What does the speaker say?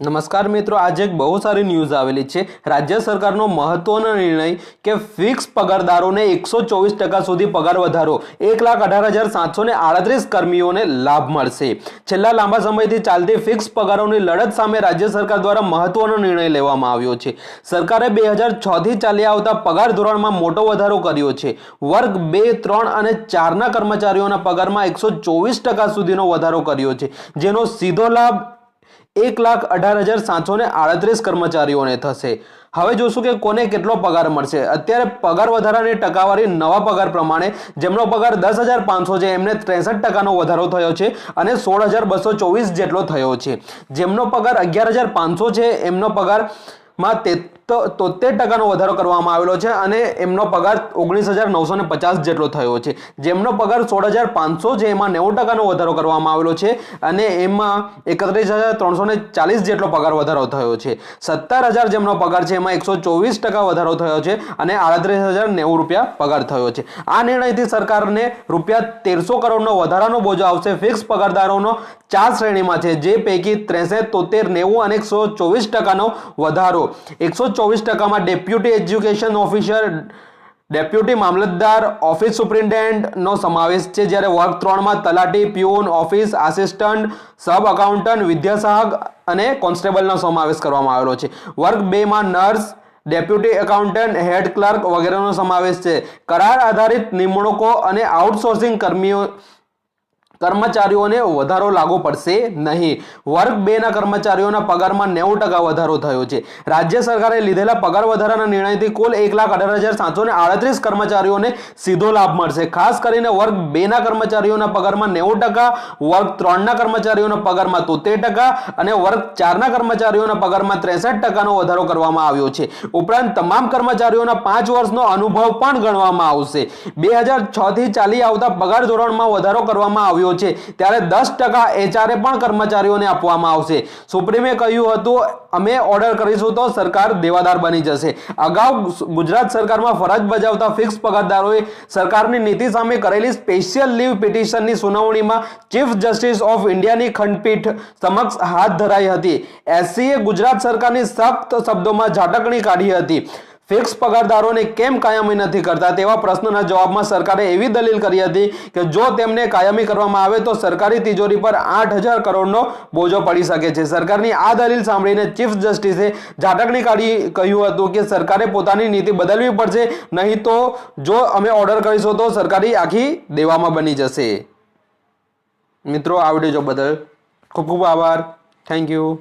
નમસ્કાર મિત્રો, આજે એક બહુ સારી ન્યૂઝ આવેલી છે। રાજ્ય સરકારનો મહત્વનો નિર્ણય કે ફિક્સ પગારદારોને 124% સુધી પગાર વધારો 1,18,738 કર્મીઓને લાભ મળશે। છેલ્લા લાંબા સમયથી ચાલતી ફિક્સ પગારોની લડત સામે રાજ્ય સરકાર દ્વારા મહત્વનો નિર્ણય લેવામાં આવ્યો છે। સરકારે 2006 થી ચાલી આવતા પગાર ધોરણમાં મોટો વધારો કર્યો છે। વર્ગ 2, 3 અને 4 ના કર્મચારીઓના પગારમાં 124% સુધીનો વધારો કર્યો છે, જેનો સીધો લાભ 1,18,738 કર્મચારીઓને થશે। હવે જોશું કે કોને કેટલો પગાર મળશે। અત્યારે પગાર વધારાની ટકાવારી નવા પગાર પ્રમાણે જેમનો પગાર 10,500 છે એમને 63%નો વધારો થયો છે અને 16,224 જેટલો થયો છે। જેમનો પગાર 11,500 છે એમનો પગારમાં 73%નો વધારો કરવામાં આવેલો છે અને એમનો પગાર 19,950 જેટલો થયો છે। જેમનો પગાર 16,500 છે એમાં 90%નો વધારો કરવામાં આવેલો છે અને એમાં 31,340 જેટલો પગાર વધારો થયો છે। 17,000 જેમનો પગાર છે એમાં 124% વધારો થયો છે અને 38,090 પગાર થયો છે। આ નિર્ણયથી સરકારને ₹1300 કરોડનો વધારાનો બોજો આવશે। ફિક્સ પગારદારોનો 4 શ્રેણીમાં છે, જે પૈકી 63, 73, 90 અને 124%નો વધારો। 124%માં deputy education officer, deputy mamlatdar, office સુપ્રિન્ટેન્ડન્ટનો સમાવેશ છે, જ્યારે વર્ગ 3માં તલાટી, peon, office assistant, sub accountant, વિદ્યાસહાયક અને કોન્સ્ટેબલનો સમાવેશ કરવામાં આવેલો છે। વર્ગ 2માં nurse, deputy accountant, head clerk વગેરેનો સમાવેશ છે। કરાર આધારિત નિમણૂકો અને આઉટસોર્સિંગ કર્મચારીઓને વધારો લાગુ પડશે નહીં। વર્ગ 2ના કર્મચારીઓના પગારમાં 90% વધારો થયો છે। રાજ્ય સરકારે લીધેલા પગાર વધારાના નિર્ણયથી કુલ 1,18,738 કર્મચારીઓને સીધો લાભ મળશે। ખાસ કરીને વર્ગ 2ના કર્મચારીઓના પગારમાં 90%, વર્ગ 3ના કર્મચારીઓના પગારમાં 73% અને વર્ગ 4ના કર્મચારીઓના પગારમાં 63%નો વધારો કરવામાં આવ્યો છે। ઉપરાંત તમામ કર્મચારીઓના 5 વર્ષનો અનુભવ પણ ગણવામાં આવશે। 2006 થી ચાલી આવતા પગાર ધોરણમાં વધારો કરવામાં આવ્યો છે, ત્યારે 10% એચઆરએ પણ કર્મચારીઓને આપવામાં આવશે। સુપ્રીમે કહ્યું હતું, અમે ઓર્ડર કરીશું તો સરકાર દેવાદાર બની જશે। અગાઉ ગુજરાત સરકારમાં ફરજ બજાવતા ફિક્સ પગારદારોએ સરકારની નીતિ સામે કરેલી સ્પેશિયલ લીવ પિટિશનની સુનાવણીમાં ચીફ જસ્ટિસ ઓફ ઇન્ડિયાની ખંડપીઠ સમક્ષ હાથ ધરાઈ હતી। એસસીએ ગુજરાત સરકારની સખ્ત શબ્દોમાં ઝાટકણી કાઢી હતી। ફિક્સ પગારદારોને કેમ કાયમી નથી કરતા તેવા પ્રશ્નના જવાબમાં સરકારે એવી દલીલ કરી હતી કે જો તેમને કાયમી કરવામાં આવે તો સરકારી તિજોરી પર 8,000 કરોડનો બોજો પડી શકે છે। સરકારની આ દલીલ સાંભળીને ચીફ જસ્ટિસે ઝાટકણી કાઢી કહ્યું હતું કે સરકારે પોતાની નીતિ બદલવી પડશે, નહીં તો જો અમે ઓર્ડર કરીશું તો સરકારી આખી દેવામાં બની જશે। મિત્રો, આ વિડીયો જો બદલ ખૂબ ખૂબ આભાર। Thank you.